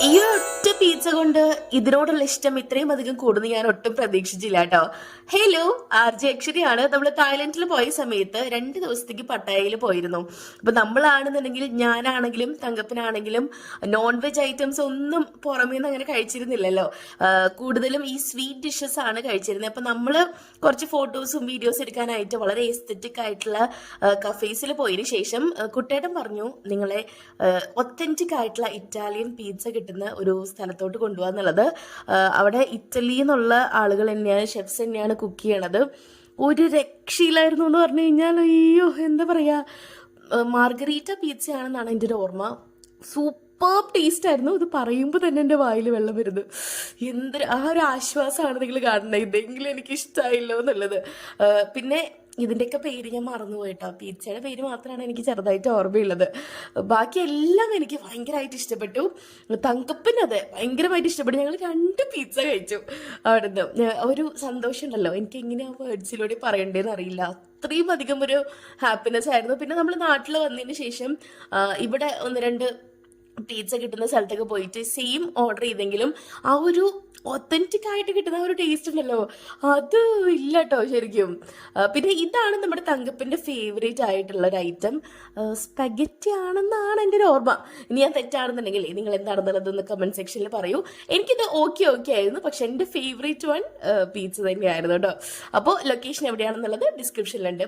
ഈ ഒറ്റ പിസ്സ കൊണ്ട് ഇതിനോടുള്ള ഇഷ്ടം ഇത്രയും അധികം കൂടുന്നു ഞാൻ ഒട്ടും പ്രതീക്ഷിച്ചില്ല കേട്ടോ. ഹലോ, ആർജെ അക്ഷരിയാണ്. നമ്മൾ തായ്ലൻഡിൽ പോയ സമയത്ത് 2 ദിവസത്തേക്ക് പട്ടായയിൽ പോയിരുന്നു. അപ്പൊ നമ്മളാണെന്നുണ്ടെങ്കിൽ, ഞാനാണെങ്കിലും തങ്കപ്പനാണെങ്കിലും നോൺ വെജ് ഐറ്റംസ് ഒന്നും പുറമേ നിന്ന് അങ്ങനെ കഴിച്ചിരുന്നില്ലല്ലോ. കൂടുതലും ഈ സ്വീറ്റ് ഡിഷസ് ആണ് കഴിച്ചിരുന്നത്. അപ്പൊ നമ്മള് കുറച്ച് ഫോട്ടോസും വീഡിയോസും എടുക്കാനായിട്ട് വളരെ എസ്തെറ്റിക് ആയിട്ടുള്ള കഫേസിൽ പോയതിനു ശേഷം കുട്ടേട്ടൻ പറഞ്ഞു, നിങ്ങളെ ഒത്തന്റിക് ആയിട്ടുള്ള ഇറ്റാലിയൻ പിസ്സ കിട്ടുന്ന ഒരു സ്ഥലത്തോട്ട് കൊണ്ടുപോകാന്നുള്ളത്. അവിടെ ഇറ്റലി എന്നുള്ള ആളുകൾ തന്നെയാണ്, ഷെഫ്സ് തന്നെയാണ് കുക്ക് ചെയ്യണത്. ഒരു രക്ഷയിലായിരുന്നു എന്ന് പറഞ്ഞു കഴിഞ്ഞാൽ, അയ്യോ എന്താ പറയാ, മാർഗരീറ്റ പിസ്സയാണെന്നാണ് എൻ്റെ ഒരു ഓർമ്മ. സൂപ്പർ ടേസ്റ്റ് ആയിരുന്നു. ഇത് പറയുമ്പോൾ തന്നെ എൻ്റെ വായിൽ വെള്ളം വരുന്നു. എന്തൊരു ആ ഒരു ആശ്വാസമാണ് നിങ്ങൾ കാണുന്നത്. ഇതെങ്കിലും എനിക്ക് ഇഷ്ടമായില്ലോ എന്നുള്ളത്. പിന്നെ ഇതിൻ്റെയൊക്കെ പേര് ഞാൻ മറന്നുപോയിട്ടോ. പിസ്സയുടെ പേര് മാത്രമാണ് എനിക്ക് ചെറുതായിട്ട് ഓർമ്മയുള്ളത്. ബാക്കി എല്ലാം എനിക്ക് ഭയങ്കരമായിട്ട് ഇഷ്ടപ്പെട്ടു. തങ്കപ്പനത് ഭയങ്കരമായിട്ട് ഇഷ്ടപ്പെട്ടു. ഞങ്ങൾ 2 പിസ്സ കഴിച്ചു അവിടുന്ന്. ഒരു സന്തോഷം ഉണ്ടല്ലോ, എനിക്ക് എങ്ങനെയാ വേർഡ്സിലൂടെ പറയണ്ടേന്ന് അറിയില്ല. അത്രയും അധികം ഒരു ഹാപ്പിനെസ് ആയിരുന്നു. പിന്നെ നമ്മൾ നാട്ടിൽ വന്നതിന് ശേഷം ഇവിടെ 1-2 പിസ്സ കിട്ടുന്ന സ്ഥലത്തൊക്കെ പോയിട്ട് സെയിം ഓർഡർ ചെയ്തെങ്കിലും ആ ഒരു ഒത്തന്റിക് ആയിട്ട് കിട്ടുന്ന ഒരു ടേസ്റ്റ് ഉണ്ടല്ലോ, അത് ഇല്ല കേട്ടോ ശരിക്കും. പിന്നെ ഇതാണ് നമ്മുടെ തങ്കപ്പൻ്റെ ഫേവറേറ്റ് ആയിട്ടുള്ള ഒരു ഐറ്റം. സ്പഗറ്റി ആണെന്നാണ് എൻ്റെ ഒരു ഓർമ്മ. ഇനി ഞാൻ തെറ്റാണെന്നുണ്ടെങ്കിൽ നിങ്ങൾ എന്താണെന്നുള്ളതെന്ന് കമന്റ് സെക്ഷനിൽ പറയൂ. എനിക്കിത് ഓക്കെ ആയിരുന്നു, പക്ഷെ എൻ്റെ ഫേവറേറ്റ് വൺ പിസ്സ തന്നെയായിരുന്നു കേട്ടോ. അപ്പോൾ ലൊക്കേഷൻ എവിടെയാണെന്നുള്ളത് ഡിസ്ക്രിപ്ഷനിലുണ്ട്.